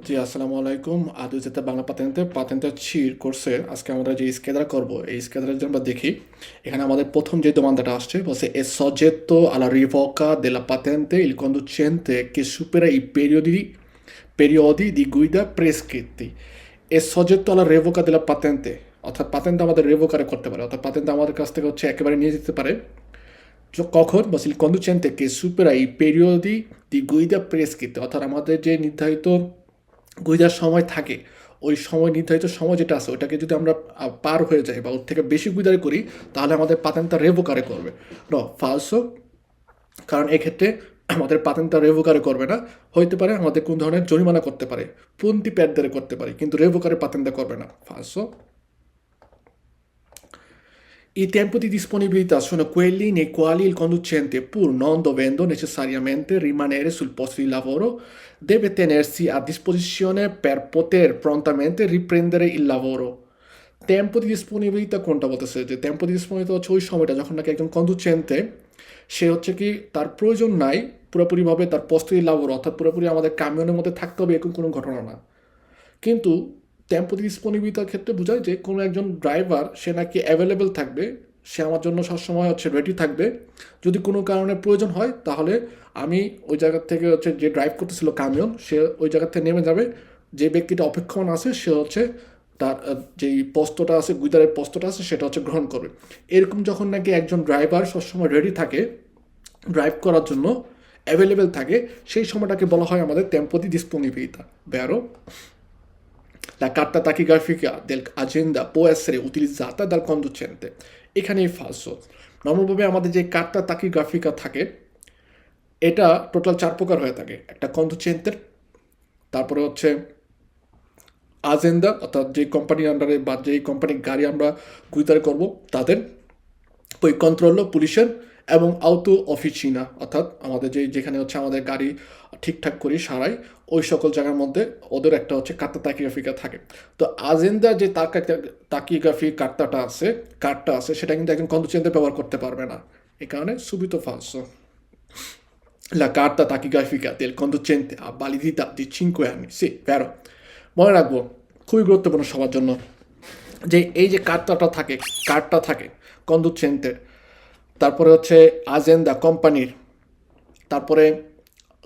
জি, আসসালামু আলাইকুম। আদুইজাতে বাংলা পাতেন্তে ছির কোর্সে আজকে আমরা যে স্কেদার করব, এই স্কেদারের জন্য আমরা দেখি এখানে আমাদের প্রথম যে দোমানদাটা আসছে বলছে è soggetto alla revoca della patente il conducente che supera i periodi di guida prescritti è soggetto alla revoca della patente অর্থাৎ পাতেন্ট আমাদের রেভোকারে করতে পারে, অর্থাৎ পাতেন্ট আমাদের কাছ থেকে হচ্ছে একেবারে নিয়ে যেতে পারে কখন বলছে il conducente che supera i periodi di guida prescritti, অর্থাৎ আমাদের যে নির্ধারিত গুইদার সময় থাকে, ওই সময় নির্ধারিত সময় যেটা আছে ওইটাকে যদি আমরা পার হয়ে যাই বা ওর থেকে বেশি গুইদারি করি, তাহলে আমাদের পাতেন্টটা রেভোকারে করবে। ফালসো, কারণ এক্ষেত্রে আমাদের পাতেন্টটা রেভোকারে করবে না। হইতে পারে আমাদের কোন ধরনের জরিমানা করতে পারে, পুন্তি প্যাডদারে করতে পারে, কিন্তু রেভোকারে পাতেন্টটা করবে না। ফালসো। I tempi di disponibilità sono quelli nei quali il conducente, pur non dovendo necessariamente rimanere sul posto di lavoro, deve tenersi a disposizione per poter prontamente riprendere il lavoro. টেম্পো দি ডিসপোনিবিলিটা কোনটা বলতেছে? যে টেম্পো দি ডিসপোনিবিলিটা হচ্ছে ওই সময়টা যখন নাকি একজন কন্ডুচেন্টে সে হচ্ছে কি তার প্রয়োজন নাই পুরোপুরিভাবে তার পোস্টে লাভর, অর্থাৎ পুরোপুরি আমাদের কামিয়নের মধ্যে থাকতে হবে এরকম কোনো ঘটনা না। কিন্তু টেম্পো দি ডিসপোনিবিলিটার ক্ষেত্রে বোঝায় যে কোনো একজন ড্রাইভার সে নাকি অ্যাভেলেবেল থাকবে, সে আমার জন্য সবসময় হচ্ছে রেডি থাকবে। যদি কোনো কারণে প্রয়োজন হয় তাহলে আমি ওই জায়গার থেকে হচ্ছে যে ড্রাইভ করতেছিল কামিয়ন, সে ওই জায়গার থেকে নেমে যাবে। যে ব্যক্তিটা অপেক্ষমান আছে সে হচ্ছে তার যেই পোস্তটা আছে, গুইদারের পোস্তটা আছে, সেটা হচ্ছে গ্রহণ করবে। এরকম যখন নাকি একজন ড্রাইভার সবসময় রেডি থাকে, ড্রাইভ করার জন্য অ্যাভেলেবেল থাকে, সেই সময়টাকে বলা হয় আমাদের টেম্পো দি ডিসপোনিবিলিটা। বেরো La carta tachigrafica dell'agenda può essere utilizzata dal conducente. এখানেই ফালসো। নর্মালভাবে আমাদের যে কার্তা তাকিগ্রাফিকা থাকে এটা টোটাল 4 প্রকার হয়ে থাকে। একটা কন্ডুচেন্টের, তারপরে হচ্ছে আজেন্দা, অর্থাৎ যে কোম্পানির আন্ডারে বা যেই কোম্পানির গাড়ি আমরা গুইদার করব তাদের, ওই কন্ট্রোল পুলিশের, এবং আউটো অফিসিনা, অর্থাৎ আমাদের যেখানে হচ্ছে আমাদের গাড়ি ঠিকঠাক করি সারাই, ওই সকল জায়গার মধ্যে ওদের একটা হচ্ছে কার্তা তাকিগ্রাফিকা থাকে। তো আজেন্দা যে তাকিগ্রাফি কার্ডটা আছে সেটা কিন্তু একজন কন্ডুচেন্টে ব্যবহার করতে পারবে না। এই কারণে সুবিতো ফালসো। La carta tachigrafica del conducente ha validità di 5 anni. Sì, vero. মনে রাখবো, খুবই গুরুত্বপূর্ণ সবার জন্য, যে এই যে কার্ডটা থাকে কন্ডুচেন্টের, তারপরে হচ্ছে আজেন্দা কোম্পানির, তারপরে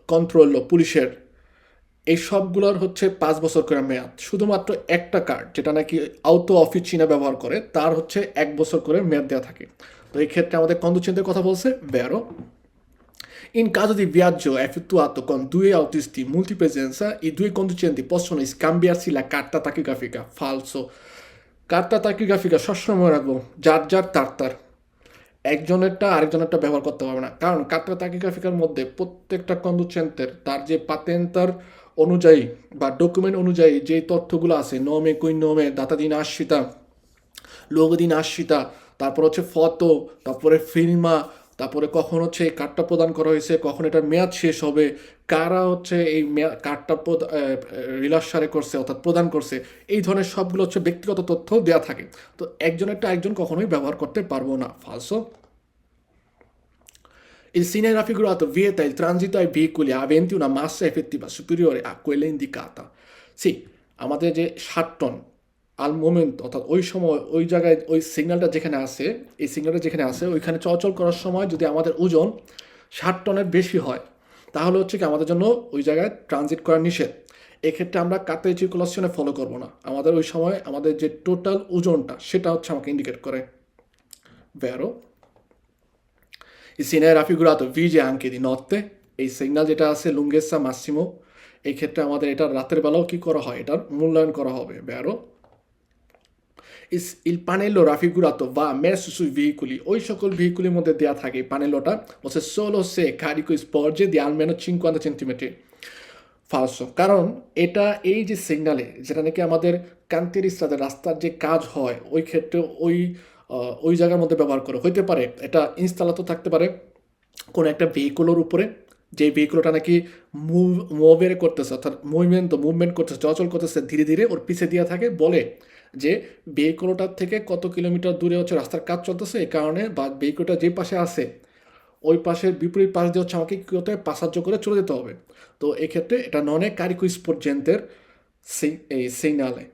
কন্ট্রোল পুলিশের, এই সবগুলোর হচ্ছে 5 বছর করে মেয়াদ। শুধুমাত্র একটা কার্ড যেটা নাকি আউটো অফিসিনা ব্যবহার করে তার হচ্ছে 1 বছর করে মেয়াদ দেওয়া থাকে। তো এই ক্ষেত্রে আমাদের কন্ডুচেন্টের কথা বলছে বেরো। In caso di viaggio effettuato con due autisti multipresenza, i due conducenti possono scambiarsi la carta tachigrafica. Falso. কার্তা তাকিগ্রাফিকা সবসময় মনে রাখবো, যার যার তার একজনেরটা আরেকজনেরটা ব্যবহার করতে পারবে না। কারণ কার্তা তাকিগ্রাফিকার মধ্যে প্রত্যেকটা কন্ডুচেন্টের তার যে পাতেন্টার অনুযায়ী বা ডকুমেন্ট অনুযায়ী যে তথ্যগুলো আছে, নমে কুই নমে, দাতা দিন আশ্রিতা, লোগো দিন আশ্রিতা, তারপর হচ্ছে ফটো, তারপরে ফিল্মা, তারপরে কখন হচ্ছে এই কার্ডটা প্রদান করা হয়েছে, কখন এটার মেয়াদ শেষ হবে, কারা হচ্ছে এই কার্ডটা রিলাসারে করছে অর্থাৎ প্রদান করছে, এই ধরনের সবগুলো হচ্ছে ব্যক্তিগত তথ্য দেওয়া থাকে। তো একজনেরটা একজন কখনোই ব্যবহার করতে পারবো না। ফালসো। Il sinè raffigurato vieta il transito ai veicoli aventi una massa effettiva superiore a quella indicata. Sì, আমাদের যে 60 টন আল মোমেন্ট, অর্থাৎ ওই সময় ওই জায়গায় ওই সিগন্যালটা যেখানে আছে, এই সিগন্যালটা যেখানে আছে ওইখানে চলাচল করার সময় যদি আমাদের ওজন 60 টনের বেশি হয়, তাহলে হচ্ছে কি আমাদের জন্য ওই জায়গায় ট্রানজিট করা নিষেধ। এক্ষেত্রে আমরা কাতে সার্কুলেশনে ফলো করব না। আমাদের ওই সময় আমাদের যে টোটাল ওজনটা সেটা হচ্ছে আমাকে ইন্ডিকেট করে। ভেরো। Il segnale raffigurato vige anche di notte, এই সিগন্যাল যেটা আছে লুঙ্গেসা মাসিমো, এই ক্ষেত্রে আমাদের এটা রাতের বেলাও কি করা হয়, এটার মূল্যায়ন করা হবে। বেরো। Il pannello raffigurato va messo sui veicoli, ওই সকল ভেহিকুলের মধ্যে দেওয়া থাকে এই পানেলোটা, বলছে solo se carico sporge di almeno 50 centimetri. ফালসো, কারণ এটা এই যে সিগনালে যেটা নাকি আমাদের কান্তিরিস্তাতে রাস্তার যে কাজ হয় ওই ক্ষেত্রে ওই জায়গার মধ্যে ব্যবহার করে হইতে পারে। এটা ইনস্টলাত থাকতে পারে কোনো একটা ভেহিকুলের উপরে, যে ভেহিকুলটা নাকি মুভের করতেছে, অর্থাৎ মুভমেন্ট করতেছে, চলাচল করতেছে ধীরে ধীরে, ওর পিছে দিয়ে থাকে, বলে যে ভেহিকুলটার থেকে কত কিলোমিটার দূরে হচ্ছে রাস্তার কাজ চলতেছে, এই কারণে বা ভেহিকুলটা যে পাশে আছে ওই পাশের বিপরীত পাশ দিয়ে হচ্ছে আমাকে কী করতে হবে, পাসার্য করে চলে যেতে হবে। তো এক্ষেত্রে এটা নন এ কারিকো স্পোর্জেন্টের এই segnale.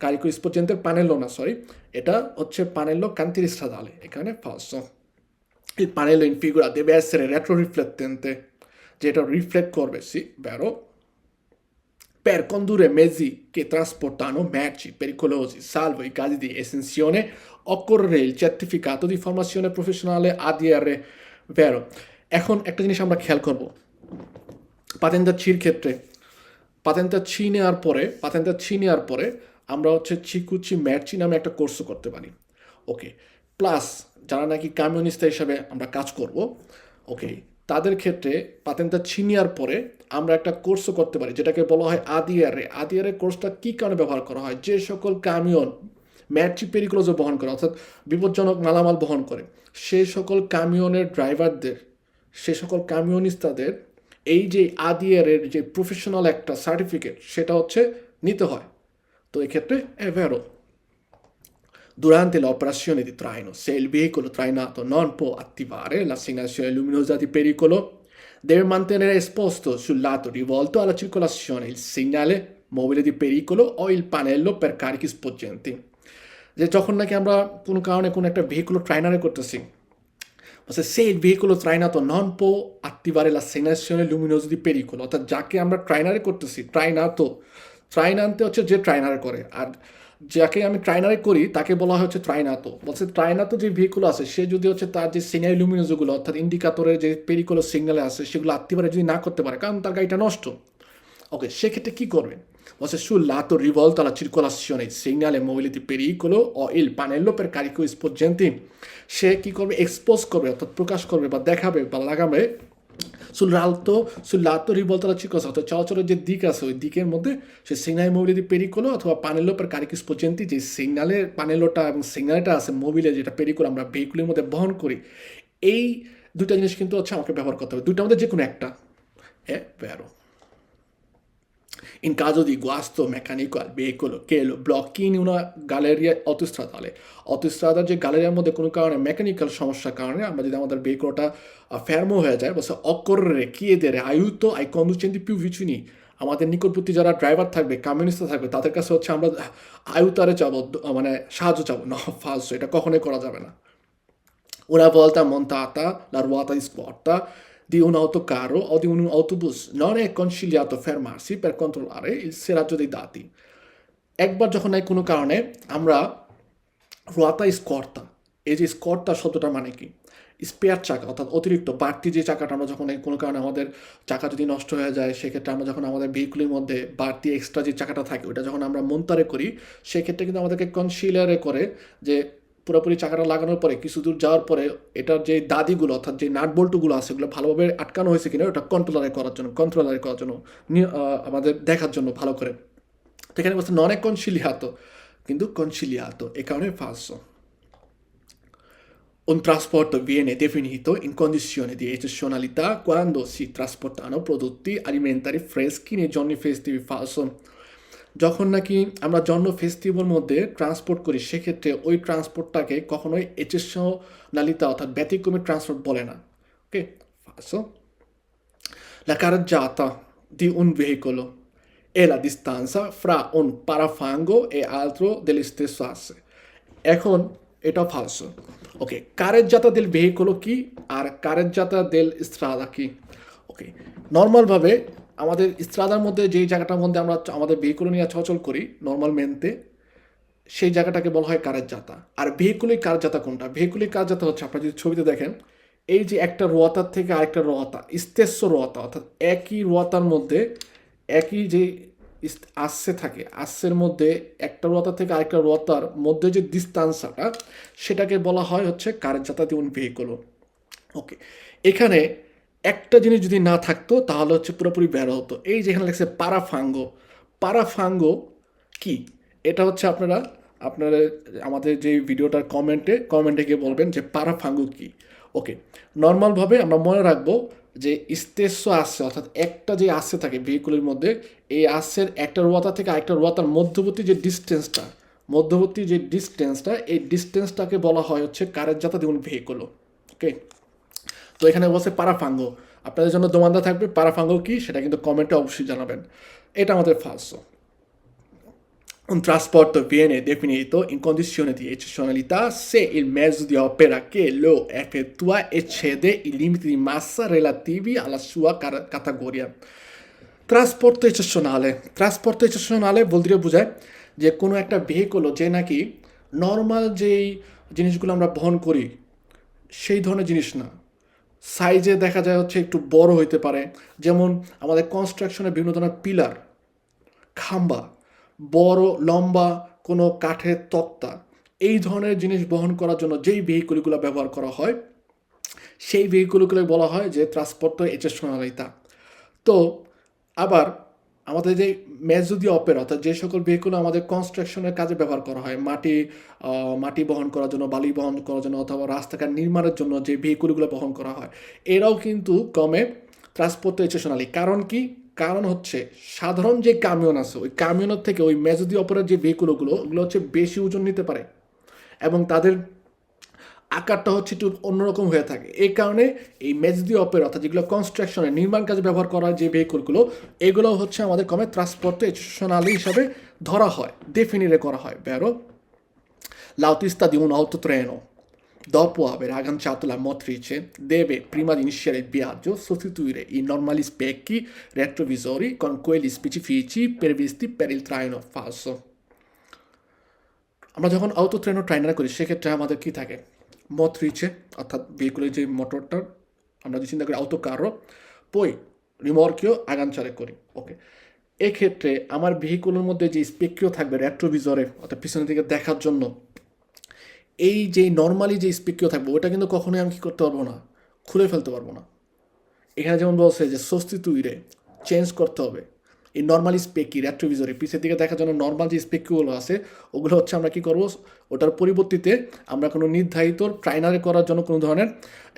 Carico di sporgente il pannello না সরি, এটা হচ্ছে pannello cantistradale, এখানে falso. Il pannello in figura deve essere retroriflettente, যেটা রিফ্লেক্ট করবে, sì, vero? Per condurre mezzi che trasportano merci pericolosi, salvo i casi di esenzione, occorre il certificato di formazione professionale ADR, vero? এখন একটা জিনিস আমরা খেয়াল করব, পাতেন্তাচ্ছির ক্ষেত্রে পাতেন্তাচ্ছি নেওয়ার পরে আমরা হচ্ছে চিকুচি ম্যাটচি নামে একটা কোর্স করতে পারি, ওকে। প্লাস যারা নাকি কামিউনিস্ট হিসাবে আমরা কাজ করব, ওকে, তাদের ক্ষেত্রে পাতেন্তাচ্ছি নেওয়ার পরে আমরা একটা কোর্সও করতে পারি যেটাকে বলা হয় আদিয়ারে কোর্সটা কী কারণে ব্যবহার করা হয়? যে সকল কামিয়ন ম্যাটচি পেরিকুলোজও বহন করে, অর্থাৎ বিপজ্জনক মালামাল বহন করে, সেই সকল কামিয়নের ড্রাইভারদের, সেই সকল কামিয়নিস্তাদের এই যে আদিয়ারের যে প্রফেশনাল একটা সার্টিফিকেট সেটা হচ্ছে নিতে হয়। তো এক্ষেত্রে è vero. Durante l'operazione di traino, se il veicolo trainato non può attivare la segnalazione luminosa di pericolo, deve mantenere esposto sul lato rivolto alla circolazione il segnale mobile di pericolo o il pannello per carichi sporgenti. যে যখন নাকি আমরা কোনো কারণে কোনো একটা ভেহিকুলো ট্রাইনারে করতেছি, se il veicolo trainato non può attivare la segnalazione luminosa di pericolo, অর্থাৎ যাকে আমরা ট্রাইনারে করতেছি, ট্রাইনান্তে হচ্ছে যে ট্রাইনারে করে, আর যাকে আমি ট্রাইনারে করি তাকে বলা হয় হচ্ছে ট্রাইনাতো। বলছে ট্রাইনাতো যে ভেহিকুল আছে সে যদি হচ্ছে তার যে সিগন্যাল লুমিনোজগুলো অর্থাৎ ইন্ডিকেটরের যে পেরিকুলো সিগন্যালে আছে সেগুলো আত্মীবারে যদি না করতে পারে, কারণ তার গাড়িটা নষ্ট, ওকে, সেক্ষেত্রে কী করবে? বলছে sul lato rivolto alla circolazione il segnale mobile di pericolo o il pannello per carico sporgenti, সে কী করবে? এক্সপোজ করবে অর্থাৎ প্রকাশ করবে বা দেখাবে বা লাগাবে sul lato rivolto alla circolazione, অর্থাৎ চলাচলের যে দিক আছে ওই দিকের মধ্যে সে সিগন্যাল মোবিলে দি পেরিকোলো অথবা পানেলো per carichi sporgenti, যে সিগন্যালের পানেলোটা এবং সিগন্যালটা আছে মোবিলে যেটা পেরিকোলো আমরা ভেহিকুলের মধ্যে বহন করি, এই দুটা জিনিস কিন্তু হচ্ছে আমাকে ব্যবহার করতে হবে, দুটার মধ্যে যে কোনো একটা। è vero. In caso di guasto meccanico al veicolo che lo blocchi in una galleria autostradale যে গ্যালারিয়ার মধ্যে কোনো কারণে মেকানিক্যাল সমস্যার কারণে আমরা যদি আমাদের ভেহিকলটা ফেরমো হয়ে যায়, বলছে occorre chiedere aiuto ai conducenti più vicini, আমাদের নিকটবর্তী যারা ড্রাইভার থাকবে, কামিউনিস্ট থাকবে, তাদের কাছে হচ্ছে আমরা আয়ুতারে যাবো, মানে সাহায্য চাবো না, ফালসো, এটা কখনোই করা যাবে না। Una volta montata la ruota di sporta di un autocarro o di un autobus, non è consigliato fermarsi per controllare il serraggio dei dati. একবার যখন নাই কোনো কারণে আমরা রোয়াতা স্কর্তা, এই যে স্কর্তা শব্দটার মানে কি? স্পেয়ার চাকা, অর্থাৎ অতিরিক্ত বাড়তি যে চাকাটা আমরা যখন কোনো কারণে আমাদের চাকা যদি নষ্ট হয়ে যায়, সেক্ষেত্রে আমরা যখন আমাদের ভেহিকুলের মধ্যে বাড়তি এক্সট্রা যে চাকাটা থাকে ওটা যখন আমরা মন্তারে করি, সেক্ষেত্রে কিন্তু আমাদেরকে কনসিলারে করে যে পুরোপুরি চাকাটা লাগানোর পরে কিছু দূর যাওয়ার পরে এটার যে দাদিগুলো অর্থাৎ যে নাট বল্টুগুলো আছে সেগুলো ভালোভাবে আটকানো হয়েছে কিনা ওটা কন্ট্রোলারে করার জন্য আমাদের দেখার জন্য ভালো করে। তো এখানে বলছে নন è conciliato, কিন্তু conciliato, e কারণে falso. Un trasporto viene definito in condizione di eccezionalità quando si trasportano prodotti alimentari freschi nei giorni festivi, falso. যখন নাকি আমরা জন্য ফেস্টিভ্যাল মধ্যে ট্রান্সপোর্ট করি সেক্ষেত্রে ওই ট্রান্সপোর্টটাকে কখনোই এক্সেপশনালিতা অর্থাৎ ব্যতিক্রমী ট্রান্সপোর্ট বলে না, ওকে, falso. La carreggiata di un veicolo è la distanza fra un parafango e altro dello stesso asse. এখন এটা falso, ওকে। carreggiata del veicolo কি আর carreggiata del strada কি? ওকে, নর্মালভাবে আমাদের স্ট্রাদার মধ্যে যেই জায়গাটার মধ্যে আমরা আমাদের ভেহিকুল নিয়ে চলাচল করি নর্মালমেন্টে, সেই জায়গাটাকে বলা হয় কারেজ্জাতা। আর ভেহিকুলিক কারেজ্জাতা কোনটা? ভেহিকুলিক কারেজ্জাতা হচ্ছে আপনারা যদি ছবিতে দেখেন এই যে একটা রোয়াতার থেকে আরেকটা রোয়াতা, ইস্তেস্য রোয়াতা, অর্থাৎ একই রোয়াতার মধ্যে একই যে আসছে থাকে, আসছের মধ্যে একটা রোয়াতা থেকে আরেকটা রোয়াতার মধ্যে যে ডিস্টান্সটা সেটাকে বলা হয় হচ্ছে কারেজ্জাতা দি un veicolo, ওকে। এখানে একটা জিনিস যদি না থাকতো তাহলে হচ্ছে পুরোপুরি বেরো হতো। এই যেখানে লেগেছে পারাফাঙ্গো কি? এটা হচ্ছে আপনারা আমাদের যে ভিডিওটার কমেন্টে গিয়ে বলবেন যে পারাফাঙ্গো কি, ওকে। নর্মালভাবে আমরা মনে রাখবো যে ইস্তেস্য আসছে অর্থাৎ একটা যে আসছে থাকে ভেহিকুলের মধ্যে, এই আসছের একটা রোয়াতা থেকে আরেকটা রোয়াতার মধ্যবর্তী যে ডিস্টেন্সটা এই ডিস্টেন্সটাকে বলা হয় হচ্ছে কারেজ্জাতা দি un veicolo, ওকে। তো এখানে বলছে পারাফাঙ্গো, আপনাদের জন্য দোমান্দা থাকবে পারাফাঙ্গো কি সেটা কিন্তু কমেন্টে অবশ্যই জানাবেন। এটা আমাদের ফালসো। Un trasporto viene definito in condizioni di eccezionalità se il mezzo di opera che lo effettua eccede i limiti di massa relativi alla sua categoria. ট্রান্সপোর্ট এক্সেপশনালে বলতে বোঝায় যে কোনো একটা ভেহিকল যে নাকি নর্মাল যেই জিনিসগুলো আমরা বহন করি সেই ধরনের জিনিস না, সাইজে দেখা যায় হচ্ছে একটু বড় হইতে পারে। যেমন আমাদের কনস্ট্রাকশনে বিভিন্ন ধরনের পিলার, খাম্বা, বড় লম্বা কোনো কাঠের তক্তা, এই ধরনের জিনিস বহন করার জন্য যেই ভেহিকলগুলো ব্যবহার করা হয় সেই ভেহিকলগুলো বলা হয় যে ট্রান্সপোর্ট এক্সেপশনালিতা। তো আবার আমাদের যে মেজো দি অপেরা অর্থাৎ যে সকল ভেহিকল আমাদের কনস্ট্রাকশনের কাজে ব্যবহার করা হয়, মাটি বহন করার জন্য, বালি বহন করার জন্য অথবা রাস্তাঘাট নির্মাণের জন্য যে ভেহিকলগুলো বহন করা হয়, এরাও কিন্তু কমে ট্রান্সপোর্ট এক্সেপশনালি। কারণ কি? কারণ হচ্ছে সাধারণ যে কামিয়ন আছে ওই কামিয়নের থেকে ওই মেজো দি অপেরার যে ভেহিকলগুলো ওগুলো হচ্ছে বেশি ওজন নিতে পারে এবং তাদের আকারটা হচ্ছে একটু অন্যরকম হয়ে থাকে। এই কারণে এই মেজদি অপেরা অর্থাৎ যেগুলো কনস্ট্রাকশনে নির্মাণ কাজে ব্যবহার করা যে ভেহিকলগুলো এগুলো হচ্ছে আমাদের কমে ট্রান্সপোর্ট এক্সেপশনালি হিসাবে ধরা হয়, definire করা হয়, vero? L'autista di un autotreno, dopo aver agganciato la motrice, deve, prima di iniziare il viaggio, sostituire i normali specchi retrovisori con quelli specifici previsti per il traino falso. আমরা যখন auto train ও ট্রাইনার করি সেক্ষেত্রে আমাদের কি থাকে? motrice অর্থাৎ ভেহিকুলের যে মোটরটা আমরা যদি চিন্তা করি অটো কারো, পই রিমর্কিও আগানচারে করি। ওকে, এক্ষেত্রে আমার ভেহিকুলের মধ্যে যে স্পেকিও থাকবে রেট্রোভিজরে অর্থাৎ পিছনের দিকে দেখার জন্য, এই যে নর্মালি যে স্পেকিও থাকবে ওটা কিন্তু কখনোই আমি কী করতে পারবো না, খুলে ফেলতে পারবো না। এখানে যেমন বলছে যে সস্তিতুইরে চেঞ্জ করতে হবে এই নর্মাল স্পেকি রেট্রোভিজরে পিছের দিকে দেখার জন্য নর্মাল যে স্পেকিগুলো আছে ওগুলো হচ্ছে আমরা কী করবো, ওটার পরিবর্তিতে আমরা কোনো নির্ধারিত ট্রাইনারে করার জন্য কোনো ধরনের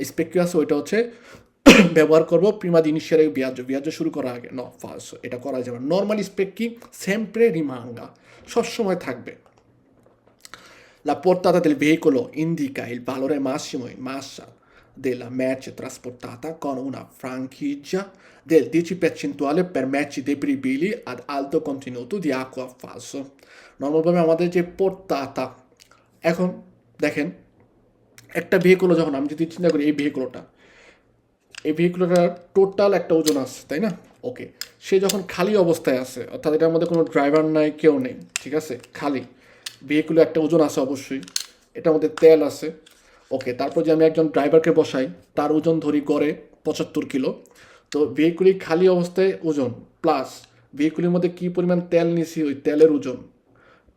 স্পেকিউ আছে ওইটা হচ্ছে ব্যবহার করবো প্রিমা দি iniziare il viaggio, viaggio শুরু করার আগে। ন ফালসো, এটা করা যাবে। নর্মাল স্পেকি সেম্প্রে রিমাঙ্গা, সবসময় থাকবে। La portata del veicolo indica il valore massimo in massa della merce trasportata con una franchigia del 10% per merci deperibili ad alto contenuto di acqua falso. নর্মালভাবে আমাদের যে পোর্তাতা, এখন দেখেন একটা ভেহিকল যখন আমি যদি চিন্তা করি এই ভেহিকলটার টোটাল একটা ওজন আছে, তাই না? ওকে, সে যখন খালি অবস্থায় আছে অর্থাৎ এটার মধ্যে কোনো ড্রাইভার নাই, কেউ নেই, ঠিক আছে, খালি ভেহিকুলে একটা ওজন আছে অবশ্যই, এটার মধ্যে তেল আছে। ওকে, তারপর যে আমি একজন ড্রাইভারকে বসাই তার ওজন ধরি গড়ে 75 কিলো। তো ভেহিকুলি খালি অবস্থায় ওজন প্লাস ভেহিকুলের মধ্যে কী পরিমাণ তেল নিছি ওই তেলের ওজন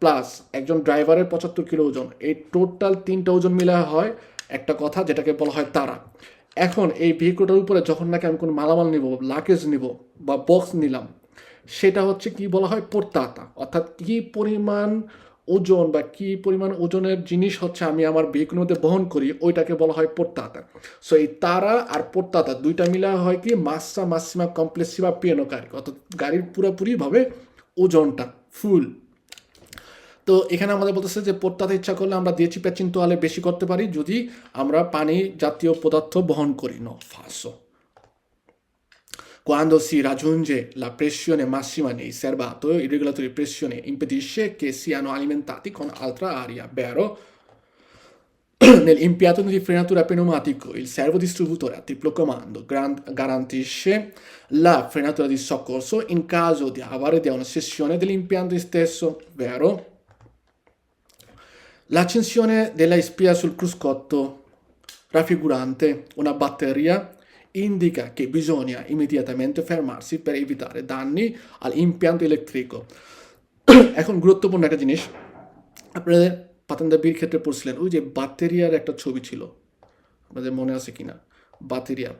প্লাস একজন ড্রাইভারের 75 কিলো ওজন, এই টোটাল তিনটা ওজন মিলে হয় একটা কথা যেটাকে বলা হয় তারা। এখন এই ভেহিকুলটার উপরে যখন নাকি আমি কোনো মালামাল নিব, লাগেজ নিব বা বক্স নিলাম, সেটা হচ্ছে কি বলা হয় পোর্তাতা, অর্থাৎ কী পরিমাণ ওজন বা কী পরিমাণ ওজনের জিনিস হচ্ছে আমি আমার ভেহিকুলের মধ্যে বহন করি ওইটাকে বলা হয় পোর্তাতা। সো এই তারা আর পোর্তাতা দুইটা মিলা হয় কি মাসা মাসিমা কমপ্লেসিভা পিয়ানো গাড়ি, অর্থাৎ গাড়ির পুরোপুরিভাবে ওজনটা ফুল। তো এখানে আমাদের বলতেছে যে পোর্তাতে ইচ্ছা করলে আমরা 10% বেশি করতে পারি যদি আমরা পানি জাতীয় পদার্থ বহন করি। ন Faso, quando si raggiunge la pressione massima nei serbatoio, il regolatore di pressione impedisce che siano alimentati con altra aria, vero? Nell'impianto di frenatura pneumatico, il servodistributore a triplo comando garantisce la frenatura di soccorso in caso di avaria di una sessione dell'impianto stesso, vero? L'accensione della spia sul cruscotto raffigurante una batteria indica che bisogna immediatamente fermarsi per evitare danni all'impianto elettrico. এখন গুরুত্বপূর্ণ একটা জিনিস, আপনাদের পাতানদাবির ক্ষেত্রে পড়ছিলেন ওই যে ব্যাটারিয়ার একটা ছবি ছিল, আপনাদের মনে আছে কিনা? ব্যাটারিয়া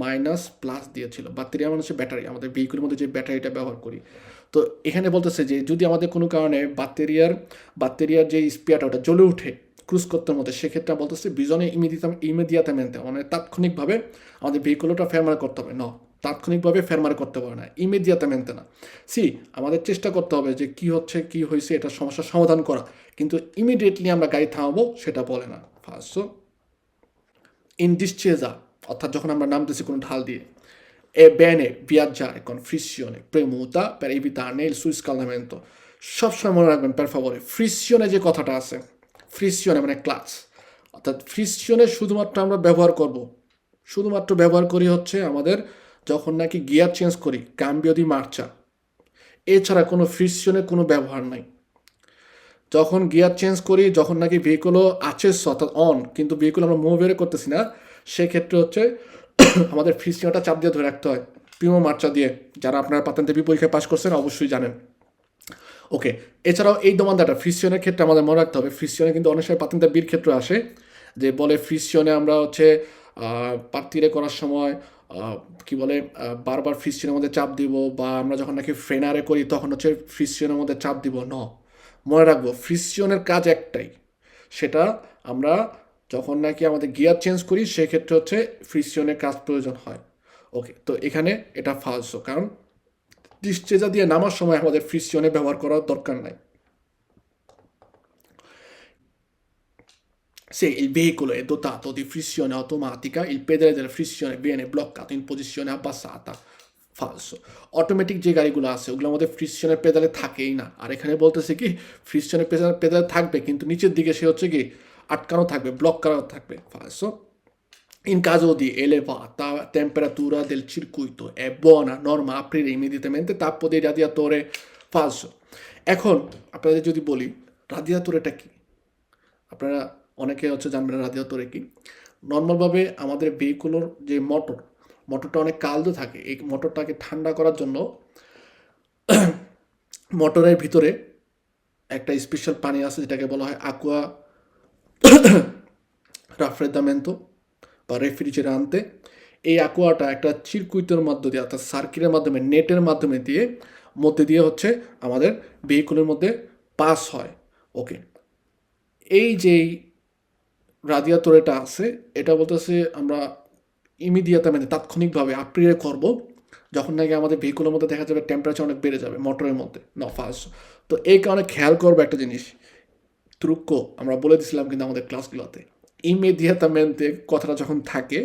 মাইনাস প্লাস দিয়েছিল। ব্যাটারিয়া মানে হচ্ছে ব্যাটারি, আমাদের ভেহিকুলের মধ্যে যে ব্যাটারিটা ব্যবহার করি। তো এখানে বলতেছে যে যদি আমাদের কোনো কারণে ব্যাটারিয়ার যে স্পিয়ারটা ওটা জ্বলে উঠে ক্রুজ করতে মধ্যে, সেক্ষেত্রে বলতেছে বিজনে ইমিডিয়াতামেন্টে মানে তাৎক্ষণিকভাবে আমাদের ভেহিকুলটা ফেরমার করতে হবে। ন তাৎক্ষণিকভাবে ফেরমার করতে পারে না, ইমিডিয়াতামেন্টে না। আমাদের চেষ্টা করতে হবে যে কি হচ্ছে কি হয়েছে এটা সমস্যার সমাধান করা, কিন্তু ইমিডিয়েটলি আমরা গাড়ি থামাবো সেটা বলে না। ফার্স্ট ইন ডিসচেজা অর্থাৎ যখন আমরা নামতেছি কোনো ঢাল দিয়ে, è bene viaggiare con frizione premuta per evitarne il surriscaldamento, সবসময় মনে রাখবেন per favore, ফ্রিকশনে যে কথাটা আছে, ফ্রিকশনে মানে ক্লাচ, অর্থাৎ ফ্রিকশনে শুধুমাত্র আমরা ব্যবহার করব, শুধুমাত্র ব্যবহার করি হচ্ছে আমাদের যখন নাকি গিয়ার চেঞ্জ করি, কাম্বিও দি মার্চা, এছাড়া কোনো ফ্রিকশনের কোনো ব্যবহার নাই। যখন গিয়ার চেঞ্জ করি, যখন নাকি ভেহিকলও আছে অর্থাৎ অন, কিন্তু ভেহিকল আমরা মুভ বের করতেছি না, সেক্ষেত্রে হচ্ছে আমাদের ফ্রিকশনটা চাপ দিয়ে ধরে রাখতে হয় প্রিমো মার্চা দিয়ে। যারা আপনারা পাতেন্তে বি পরীক্ষায় পাস করছেন অবশ্যই জানেন। ওকে, এছাড়াও এই দমানদাটা ফ্রিকশনের ক্ষেত্রে আমাদের মনে রাখতে হবে, ফ্রিকশনে কিন্তু অনেক সময় পাতেন্তে বির ক্ষেত্রে আসে যে বলে ফ্রিকশনে আমরা হচ্ছে পাত্তিরে করার সময় কি বলে বারবার ফ্রিকশনের মধ্যে চাপ দিব, বা আমরা যখন নাকি ফ্রেনারে করি তখন হচ্ছে ফ্রিকশনের মধ্যে চাপ দিব। মনে রাখবো ফ্রিকশনের কাজ একটাই, সেটা আমরা যখন নাকি আমাদের গিয়ার চেঞ্জ করি সেক্ষেত্রে হচ্ছে ফ্রিকশনের কাজ প্রয়োজন হয়। ওকে, তো এখানে এটা ফালসো, কারণ ডিসচেজা দিয়ে নামার সময় আমাদের ফ্রিকশনে ব্যবহার করার দরকার নাই। Se il veicolo è dotato di frizione automatica, il pedale della frizione viene bloccato in posizione abbassata. ফালসো। অটোমেটিক যে গাড়িগুলো আছে ওগুলোর মধ্যে ফ্রিকশনের পেদালে থাকেই না। আর এখানে বলতেছে কি ফ্রিকশনের পেদালে থাকবে, কিন্তু নিচের দিকে সে হচ্ছে কি আটকানো থাকবে, ব্লক করা থাকবে। ফালসো। In caso di elevata temperatura del circuito è buona norma aprire immediatamente tappo dei radiatore. Falso. এখন আপনাদের যদি বলি রাদিয়াতোরটা কি, আপনারা অনেকে হচ্ছে জানবেন না রাদিয়াতোরে কি। নর্মালভাবে আমাদের ভেহিকুলোর যে মোটরটা অনেক কালদো থাকে, এই মোটরটাকে ঠান্ডা করার জন্য মোটরের ভিতরে একটা স্পেশাল পানি আছে যেটাকে বলা হয় aqua raffreddamento বা রেফ্রিজারেন্তে। এই aquaটা একটা চিরকুইতের মধ্য দিয়ে অর্থাৎ সার্কিটের মাধ্যমে, নেটের মাধ্যমে দিয়ে মধ্যে দিয়ে হচ্ছে আমাদের ভেহিকুলের মধ্যে পাস হয়। ওকে, এই যেই রাদিয়াতোরেটা আছে এটা বলতেছে আমরা ইমিডিয়েটamente তাৎক্ষণিকভাবে আপ্রিয়ে করব যখন নাকি আমাদের ভেহিকুলের মধ্যে দেখা যাবে টেম্পারেচার অনেক বেড়ে যাবে মোটরের মধ্যে, ফালসো। তো এই কারণে খেয়াল করবো একটা জিনিস, ট্রুক্কো আমরা বলে দিছিলাম কিন্তু আমাদের ক্লাসগুলোতে, ইমিডিয়েটামেন্টে কথাটা যখন থাকে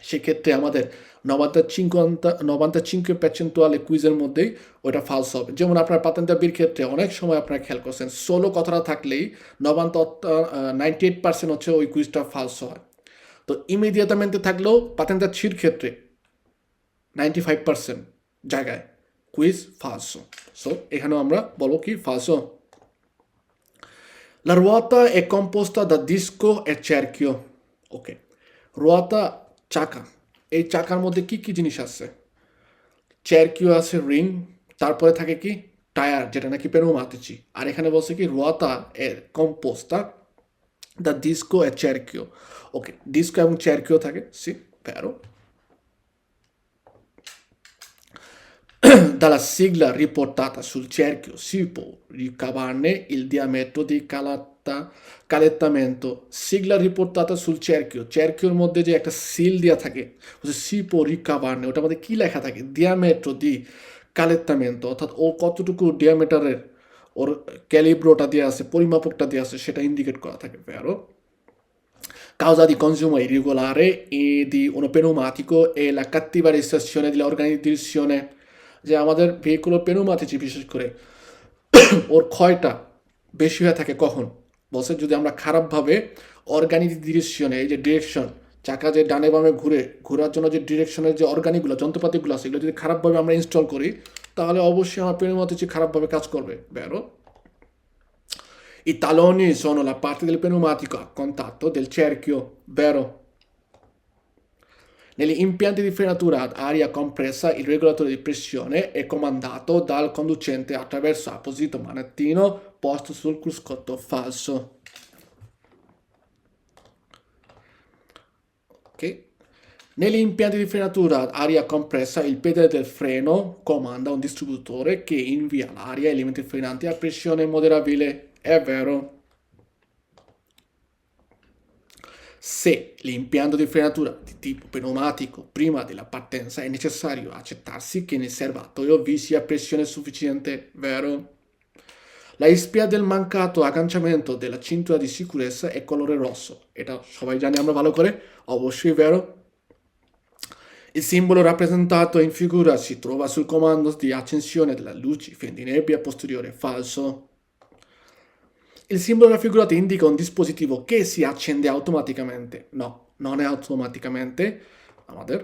সেক্ষেত্রে আমাদের 95% কুইজের মধ্যেই ওটা ফালস হবে। যেমন আপনার পাতেন্তা বির ক্ষেত্রে অনেক সময় আপনারা খেয়াল করছেন সোলো কথাটা থাকলেই 98% হচ্ছে ওই কুইজটা ফালস হয়। তো ইমিডিয়েটামেন্টে থাকলেও পাতেন্তা ছির ক্ষেত্রে 95% জায়গায় কুইজ ফালসো। সো এখানেও আমরা বলবো কি ফালসো। La ruota è composta da disco e cerchio. Ok, ruota চাকা, এই চাকার মধ্যে কি কি জিনিস আছে? চেরকিও আছে, রিং, তারপরে থাকে কি টায়ার যেটা নাকি পেনুমাতিচি। আর এখানে বলছে কি রুয়াতা এর কম্পোস্তা দা ডিস্কো এ চেরকিও। ওকে, ডিস্কো এবং চেরকিও থাকে, C ভেরো। Dalla sigla riportata sul cerchio si può ricavarne il diametro di calettamento. Sigla riportata sul cerchio, cerchioর মধ্যে যে একটা সিল দেওয়া থাকে si può ricavarne, ওটার মধ্যে কি লেখা থাকে? diametro di calettamento, অর্থাৎ ও কতটুকু ডিয়ামিটারের ওর ক্যালিব্রোটা দেওয়া আছে, পরিমাপকটা দেওয়া আছে, সেটা ইন্ডিকেট করা থাকে। vero? Causa di consumo irregolare e di uno pneumatico e la cattiva registrazione degli organi di direzione, যে আমাদের ভেহিকুলার পেনুমাতিচি বিশেষ করে ওর ক্ষয়টা বেশি হয়ে থাকে কখন? বলছে যদি আমরা খারাপভাবে অর্গানিক ডিরেকশনে, এই যে ডিরেকশন চাকা যে ডানে বামে ঘোরার জন্য যে ডিরেকশনের যে অর্গানিকগুলো যন্ত্রপাতিগুলো আছে এগুলো যদি খারাপভাবে আমরা ইনস্টল করি তাহলে অবশ্যই আমার পেনুমাতিচি খারাপভাবে কাজ করবে। vero? I taloni sono la parte del pneumatico a contatto del cerchio, vero? Negli impianti di frenatura ad aria compressa il regolatore di pressione è comandato dal conducente attraverso apposito manettino posto sul cruscotto. Falso. Ok. Negli impianti di frenatura ad aria compressa il pedale del freno comanda un distributore che invia l'aria ai elementi frenanti a pressione moderabile. È vero? Se l'impianto di frenatura di tipo pneumatico prima della partenza è necessario accertarsi che nel serbatoio vi sia pressione sufficiente, vero? La spia del mancato agganciamento della cintura di sicurezza è colore rosso, এটা সবাই জানি আমরা ভালো করে, অবশ্যই vero? Il simbolo rappresentato in figura si trova sul comando di accensione della luce di nebbia posteriore, falso. Il simbolo raffigurato indica un dispositivo che si accende automaticamente. No, non è automaticamente.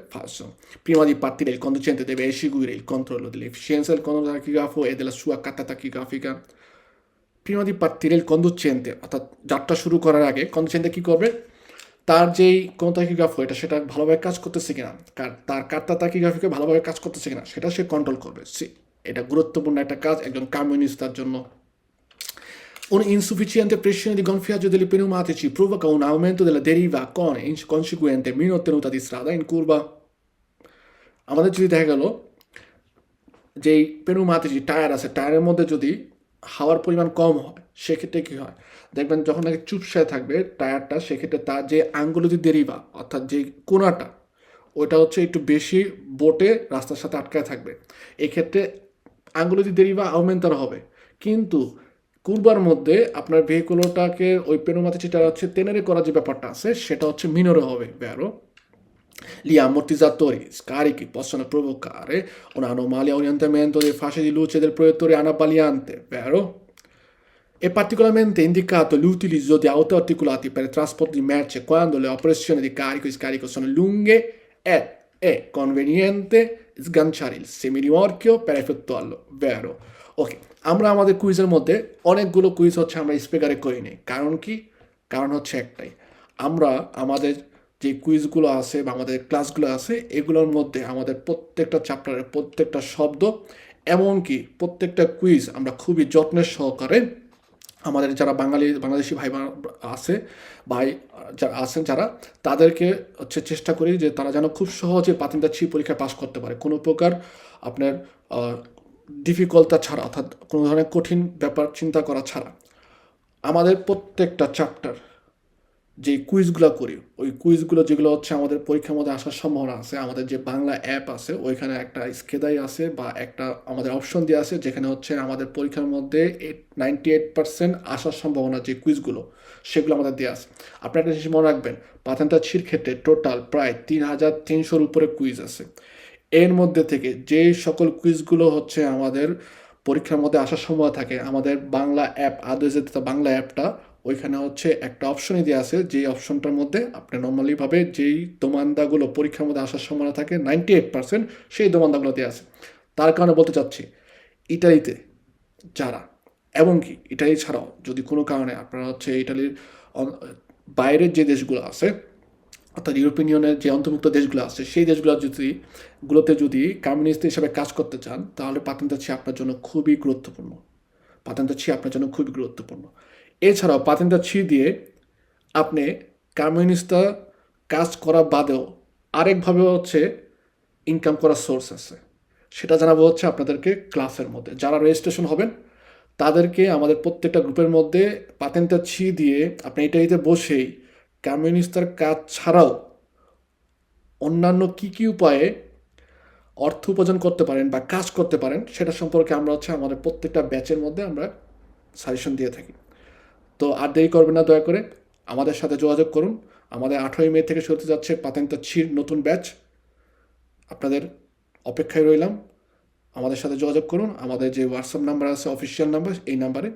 Falso. Prima di partire il conducente deve eseguire il controllo dell'efficienza del controllo tachografo e della sua carta tachigrafica. Prima di partire il conducente যাত্রা শুরু করার আগে কন্ডুসেন্টে কি করবে? তার যেই কোন তাকিগ্রাফ এটা সেটা ভালোভাবে কাজ করতেছে কিনা, তার কার্তা তাকিগ্রাফিকে ভালোভাবে কাজ করতেছে কিনা সেটা সে কন্ট্রোল করবে। এটা গুরুত্বপূর্ণ একটা কাজ একজন কামিওনিস্তার জন্য। Un insufficiente pressione di gonfiaggio degli pneumatici provoca un aumento della deriva con conseguente minor tenuta di strada in curva. আমাদের যদি দেখা গেল যেই পেনুমাটিজি টায়ার আছে, টায়ারের মধ্যে যদি হাওয়ার পরিমাণ কম হয় সেক্ষেত্রে কী হয় দেখবেন, যখন নাকি চুপসায় থাকবে টায়ারটা সেক্ষেত্রে তার যে আঙ্গুলজি দেরিভা অর্থাৎ যে কোনাটা ওইটা হচ্ছে একটু বেশি বোটে রাস্তার সাথে আটকায় থাকবে। এক্ষেত্রে আঙ্গুলজি দেরিভা আউমেন্টার হবে, কিন্তু কুরবার মধ্যে আপনার ভেহিকুলটাকে ওই পেনুমাটিজিটা হচ্ছে টেনেরে করার যে ব্যাপারটা আছে সেটা হচ্ছে মিনরে হবে, vero? Gli ammortizzatori scarichi possono provocare un anomale orientamento delle fasce di luce del proiettore anabaliante, vero? È particolarmente indicato l'utilizzo di auto articolati per il trasporto di merce quando le operazioni di carico e scarico sono lunghe e è conveniente sganciare il semirimorchio per effettuarlo, vero? ওকে, আমরা আমাদের কুইজের মধ্যে অনেকগুলো quiz হচ্ছে আমরা স্পিকারে করি নি। কারণ কি? কারণ হচ্ছে একটাই, আমরা আমাদের যে কুইজগুলো আছে বা আমাদের ক্লাসগুলো আছে এগুলোর মধ্যে আমাদের প্রত্যেকটা চ্যাপ্টারের প্রত্যেকটা শব্দ এমনকি প্রত্যেকটা কুইজ আমরা খুবই যত্নের সহকারে আমাদের যারা বাংলাদেশি ভাই আছে ভাই যারা আছেন যারা তাদেরকে হচ্ছে চেষ্টা করি যে তারা যেন খুব সহজে পাতিনটা ছি পরীক্ষায় পাস করতে পারে, কোনো প্রকার আপনার ডিফিকাল্টতা ছাড়া, অর্থাৎ কোনো ধরনের কঠিন ব্যাপার চিন্তা করা ছাড়া। আমাদের প্রত্যেকটা চ্যাপ্টার যে কুইজগুলো করি ওই কুইজগুলো যেগুলো হচ্ছে আমাদের পরীক্ষার মধ্যে আসার সম্ভাবনা আছে, আমাদের যে বাংলা অ্যাপ আছে ওইখানে একটা স্কেদাই আছে বা একটা আমাদের অপশন দিয়ে আছে যেখানে হচ্ছে আমাদের পরীক্ষার মধ্যে 98% আসার সম্ভাবনা যে কুইজগুলো সেগুলো আমাদের দেওয়া আছে। আপনারা একটা জিনিস মনে রাখবেন, পাতেন্টা ছির ক্ষেত্রে টোটাল প্রায় 3300-র উপরে কুইজ আছে। এর মধ্যে থেকে যে সকল কুইজগুলো হচ্ছে আমাদের পরীক্ষার মধ্যে আসার সম্ভাবনা থাকে আমাদের বাংলা অ্যাপ বাংলা অ্যাপটা ওইখানে হচ্ছে একটা অপশনই দেওয়া আছে, যেই অপশনটার মধ্যে আপনি নর্মালিভাবে যেই দোমান্দাগুলো পরীক্ষার মধ্যে আসার সম্ভাবনা থাকে 98% সেই দোমান্দাগুলো দেওয়া আছে। তার কারণে বলতে চাচ্ছি ইটালিতে যারা এবং কি ইটালি ছাড়াও যদি কোনো কারণে আপনারা হচ্ছে ইটালির বাইরের যে দেশগুলো আছে অর্থাৎ ইউরোপিয়ান ইউনিয়নের যে অন্তর্ভুক্ত দেশগুলো আছে সেই দেশগুলোতে যদি কমিউনিস্ট হিসাবে কাজ করতে চান তাহলে পাতেন্টা ছি আপনার জন্য খুবই গুরুত্বপূর্ণ। পাতেন্টা ছি আপনার জন্য খুবই গুরুত্বপূর্ণ। এছাড়াও পাতেন্টা ছি দিয়ে আপনি কমিউনিস্টটা কাজ করা বাদেও আরেকভাবে হচ্ছে ইনকাম করার সোর্স আছে, সেটা জানাবো হচ্ছে আপনাদেরকে ক্লাসের মধ্যে। যারা রেজিস্ট্রেশন হবেন তাদেরকে আমাদের প্রত্যেকটা গ্রুপের মধ্যে পাতেন্টা ছি দিয়ে আপনি এটাইতে বসেই কমিউনিস্টার কাজ ছাড়াও অন্যান্য কী উপায়ে অর্থ উপার্জন করতে পারেন বা কাজ করতে পারেন সেটা সম্পর্কে আমরা হচ্ছে আমাদের প্রত্যেকটা ব্যাচের মধ্যে আমরা সাজেশন দিয়ে থাকি। তো আর দেরি করবেন না, দয়া করে আমাদের সাথে যোগাযোগ করুন। আমাদের 18 মে থেকে শুরু হতে যাচ্ছে পাতেন্টা ছির নতুন ব্যাচ, আপনাদের অপেক্ষায় রইলাম। আমাদের সাথে যোগাযোগ করুন, আমাদের যে হোয়াটসঅ্যাপ নাম্বার আছে অফিসিয়াল নাম্বার এই নাম্বারে।